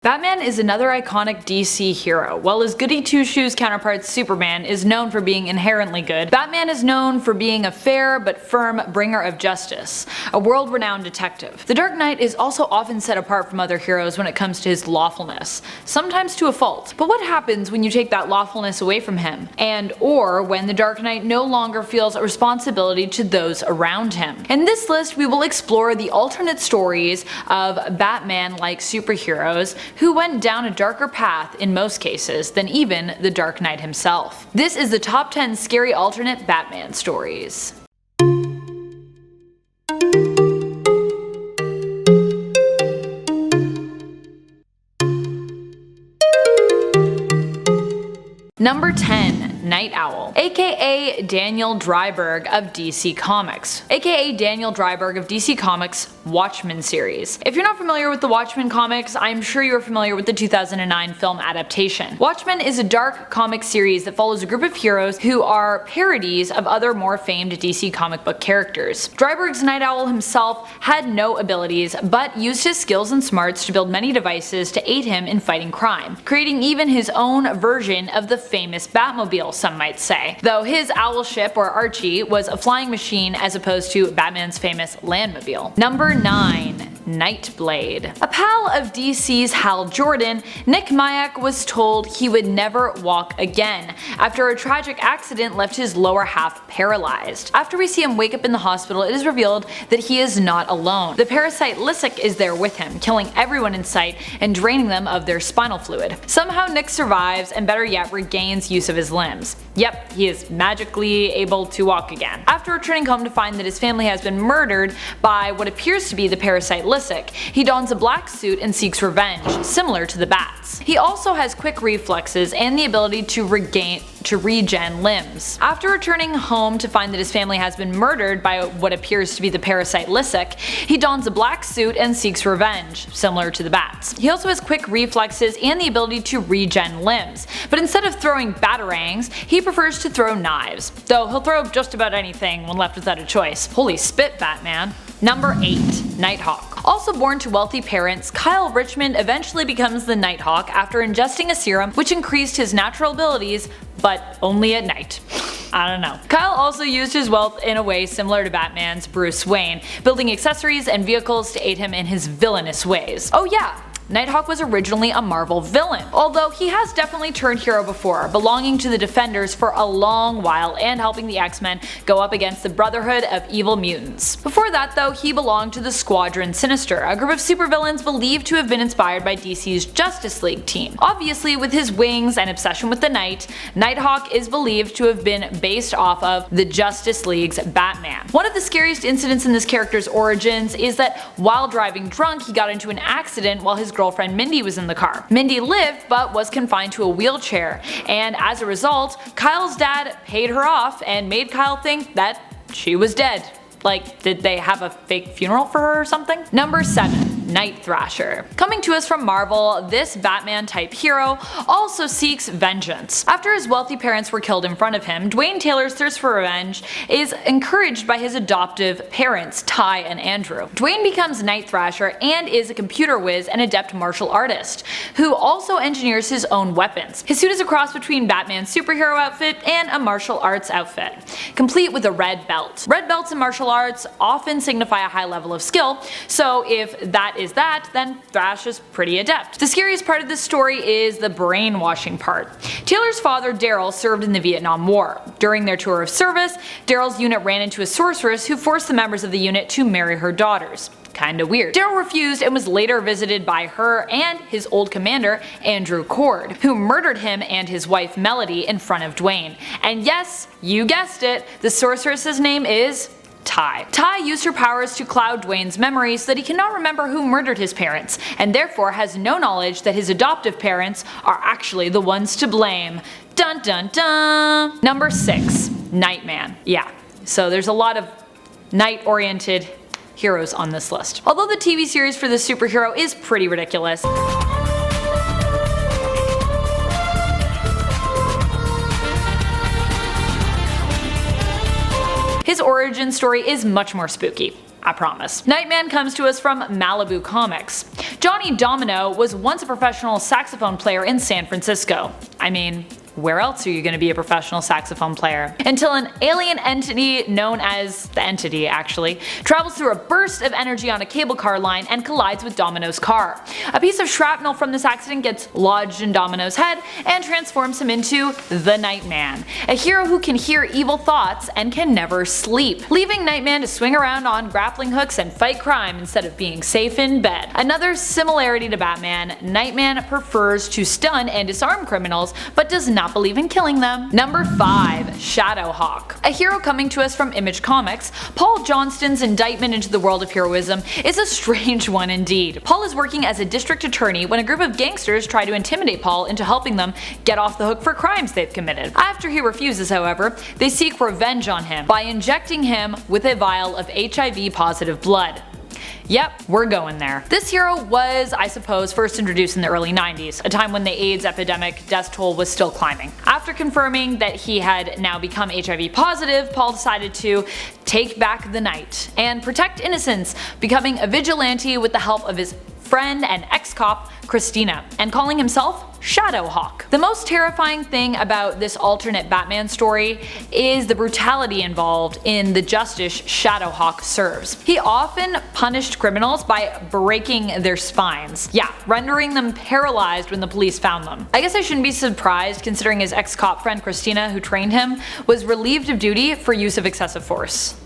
Batman is another iconic DC hero. While his goody-two-shoes counterpart Superman is known for being inherently good, Batman is known for being a fair but firm bringer of justice, a world-renowned detective. The Dark Knight is also often set apart from other heroes when it comes to his lawfulness, sometimes to a fault. But what happens when you take that lawfulness away from him, or when the Dark Knight no longer feels a responsibility to those around him? In this list, we will explore the alternate stories of Batman-like superheroes who went down a darker path in most cases than even the Dark Knight himself. This is the top 10 scary alternate Batman stories. Number 10. Night Owl, aka Daniel Dreiberg of DC Comics, aka Daniel Dreiberg of DC Comics' Watchmen series. If you're not familiar with the Watchmen comics, I'm sure you are familiar with the 2009 film adaptation. Watchmen is a dark comic series that follows a group of heroes who are parodies of other more famed DC comic book characters. Dreiberg's Night Owl himself had no abilities, but used his skills and smarts to build many devices to aid him in fighting crime, creating even his own version of the famous Batmobile, some might say. Though his owl ship, or Archie, was a flying machine as opposed to Batman's famous Landmobile. Number 9. Nightblade. A pal of DC's Hal Jordan, Nick Mayak was told he would never walk again after a tragic accident left his lower half paralyzed. After we see him wake up in the hospital, it is revealed that he is not alone. The parasite Lysick is there with him, killing everyone in sight and draining them of their spinal fluid. Somehow Nick survives and, better yet, regains use of his limbs. Yep, he is magically able to walk again. After returning home to find that his family has been murdered by what appears to be the parasite Lysick, he dons a black suit and seeks revenge, similar to the Bats. He also has quick reflexes and the ability to regen limbs. After returning home to find that his family has been murdered by what appears to be the parasite Lysick, he dons a black suit and seeks revenge, similar to the Bats. He also has quick reflexes and the ability to regen limbs, but instead of throwing batarangs, he prefers to throw knives, though he'll throw just about anything when left without a choice. Holy spit, Batman. Number 8. Nighthawk. Also born to wealthy parents, Kyle Richmond eventually becomes the Nighthawk after ingesting a serum which increased his natural abilities, but only at night. I don't know. Kyle also used his wealth in a way similar to Batman's Bruce Wayne, building accessories and vehicles to aid him in his villainous ways. Oh yeah, Nighthawk was originally a Marvel villain, although he has definitely turned hero before, belonging to the Defenders for a long while and helping the X-Men go up against the Brotherhood of Evil Mutants. Before that though, he belonged to the Squadron Sinister, a group of supervillains believed to have been inspired by DC's Justice League team. Obviously, with his wings and obsession with the night, Nighthawk is believed to have been based off of the Justice League's Batman. One of the scariest incidents in this character's origins is that while driving drunk, he got into an accident while his girlfriend Mindy was in the car. Mindy lived but was confined to a wheelchair, and as a result, Kyle's dad paid her off and made Kyle think that she was dead. Like, did they have a fake funeral for her or something? Number 7. Night Thrasher. Coming to us from Marvel, this Batman-type hero also seeks vengeance. After his wealthy parents were killed in front of him, Dwayne Taylor's thirst for revenge is encouraged by his adoptive parents, Ty and Andrew. Dwayne becomes Night Thrasher and is a computer whiz and adept martial artist, who also engineers his own weapons. His suit is a cross between Batman's superhero outfit and a martial arts outfit, complete with a red belt. Red belts in martial arts often signify a high level of skill, so if that is that, then Thrash is pretty adept. The scariest part of this story is the brainwashing part. Taylor's father, Daryl, served in the Vietnam War. During their tour of service, Daryl's unit ran into a sorceress who forced the members of the unit to marry her daughters. Kinda weird. Daryl refused and was later visited by her and his old commander, Andrew Cord, who murdered him and his wife Melody in front of Dwayne. And yes, you guessed it, the sorceress's name is Ty. Ty used her powers to cloud Dwayne's memory so that he cannot remember who murdered his parents, and therefore has no knowledge that his adoptive parents are actually the ones to blame. Dun dun dun! Number 6. Nightman. Yeah, so there's a lot of night-oriented heroes on this list. Although the TV series for this superhero is pretty ridiculous, his origin story is much more spooky. I promise. Nightman comes to us from Malibu Comics. Johnny Domino was once a professional saxophone player in San Francisco. I mean, where else are you going to be a professional saxophone player? Until an alien entity known as the Entity actually travels through a burst of energy on a cable car line and collides with Domino's car. A piece of shrapnel from this accident gets lodged in Domino's head and transforms him into the Nightman, a hero who can hear evil thoughts and can never sleep, leaving Nightman to swing around on grappling hooks and fight crime instead of being safe in bed. Another similarity to Batman, Nightman prefers to stun and disarm criminals but does not believe in killing them. Number 5. Shadowhawk. A hero coming to us from Image Comics, Paul Johnston's indictment into the world of heroism is a strange one indeed. Paul is working as a district attorney when a group of gangsters try to intimidate Paul into helping them get off the hook for crimes they've committed. After he refuses, however, they seek revenge on him by injecting him with a vial of HIV-positive blood. Yep, we're going there. This hero was, I suppose, first introduced in the early 90s, a time when the AIDS epidemic death toll was still climbing. After confirming that he had now become HIV positive, Paul decided to take back the night and protect innocents, becoming a vigilante with the help of his friend and ex-cop Christina, and calling himself Shadowhawk. The most terrifying thing about this alternate Batman story is the brutality involved in the justice Shadowhawk serves. He often punished criminals by breaking their spines. Yeah, rendering them paralyzed when the police found them. I guess I shouldn't be surprised considering his ex-cop friend Christina, who trained him, was relieved of duty for use of excessive force.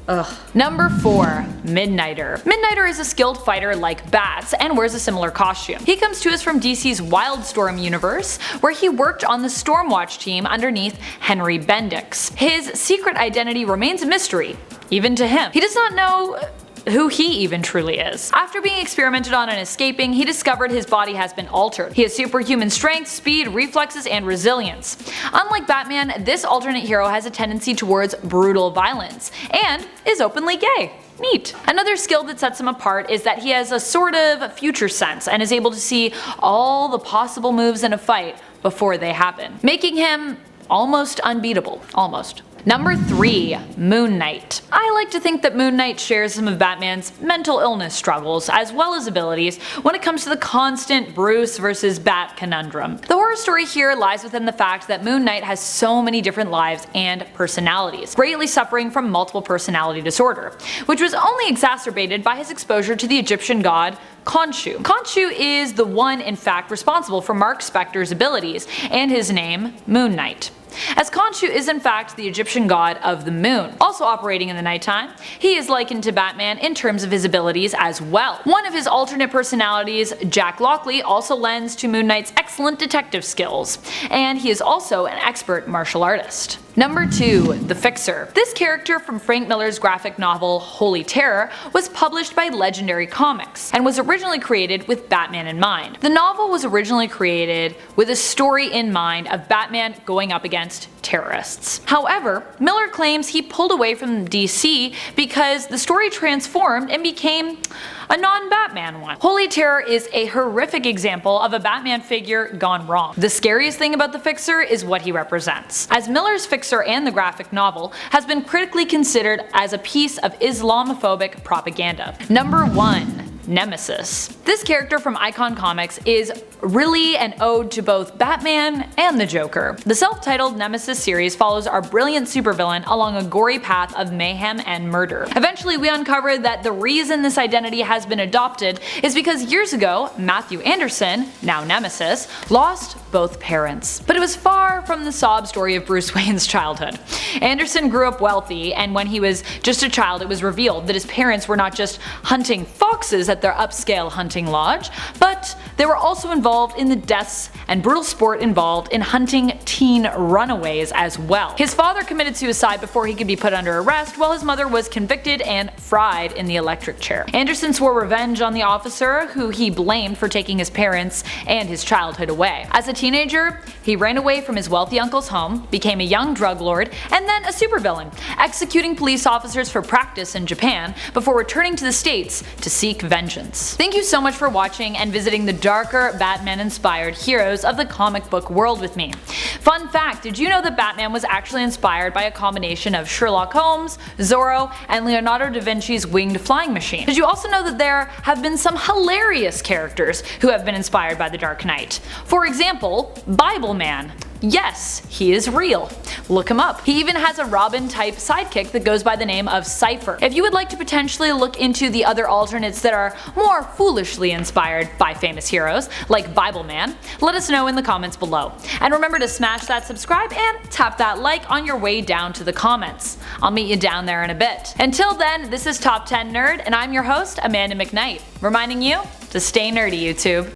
Ugh. Number 4. Midnighter. Midnighter is a skilled fighter like Bats and wears a similar costume. He comes to us from DC's Wildstorm universe, where he worked on the Stormwatch team underneath Henry Bendix. His secret identity remains a mystery, even to him. He does not know who he even truly is. After being experimented on and escaping, he discovered his body has been altered. He has superhuman strength, speed, reflexes, and resilience. Unlike Batman, this alternate hero has a tendency towards brutal violence, and is openly gay. Neat. Another skill that sets him apart is that he has a sort of future sense and is able to see all the possible moves in a fight before they happen, making him almost unbeatable. Almost. Number 3. Moon Knight. I like to think that Moon Knight shares some of Batman's mental illness struggles as well as abilities when it comes to the constant Bruce versus Bat conundrum. The horror story here lies within the fact that Moon Knight has so many different lives and personalities, greatly suffering from multiple personality disorder, which was only exacerbated by his exposure to the Egyptian god Khonshu. Khonshu is the one in fact responsible for Mark Spector's abilities and his name, Moon Knight, as Khonshu is in fact the Egyptian god of the moon. Also operating in the nighttime, he is likened to Batman in terms of his abilities as well. One of his alternate personalities, Jack Lockley, also lends to Moon Knight's excellent detective skills, and he is also an expert martial artist. Number 2. The Fixer. This character from Frank Miller's graphic novel Holy Terror was published by Legendary Comics, and was originally created with Batman in mind. The novel was originally created with a story in mind of Batman going up against terrorists. However, Miller claims he pulled away from DC because the story transformed and became a non-Batman one. Holy Terror is a horrific example of a Batman figure gone wrong. The scariest thing about the Fixer is what he represents, as Miller's Fixer and the graphic novel has been critically considered as a piece of Islamophobic propaganda. Number 1. Nemesis. This character from Icon Comics is really an ode to both Batman and the Joker. The self-titled Nemesis series follows our brilliant supervillain along a gory path of mayhem and murder. Eventually we uncovered that the reason this identity has been adopted is because years ago, Matthew Anderson, now Nemesis, lost both parents. But it was far from the sob story of Bruce Wayne's childhood. Anderson grew up wealthy, and when he was just a child it was revealed that his parents were not just hunting foxes at their upscale hunting lodge, but they were also involved in the deaths and brutal sport involved in hunting teen runaways as well. His father committed suicide before he could be put under arrest, while his mother was convicted and fried in the electric chair. Anderson swore revenge on the officer who he blamed for taking his parents and his childhood away. As a teenager, he ran away from his wealthy uncle's home, became a young drug lord, and then a supervillain, executing police officers for practice in Japan before returning to the States to seek vengeance. Thank you so much for watching and visiting the darker Batman-inspired heroes heroes of the comic book world with me. Fun fact, did you know that Batman was actually inspired by a combination of Sherlock Holmes, Zorro, and Leonardo da Vinci's winged flying machine? Did you also know that there have been some hilarious characters who have been inspired by the Dark Knight? For example, Bible Man. Yes, he is real. Look him up. He even has a Robin-type sidekick that goes by the name of Cypher. If you would like to potentially look into the other alternates that are more foolishly inspired by famous heroes, like Bible Man, let us know in the comments below. And remember to smash that subscribe and tap that like on your way down to the comments. I'll meet you down there in a bit. Until then, this is Top 10 Nerd, and I'm your host, Amanda McKnight, reminding you to stay nerdy, YouTube.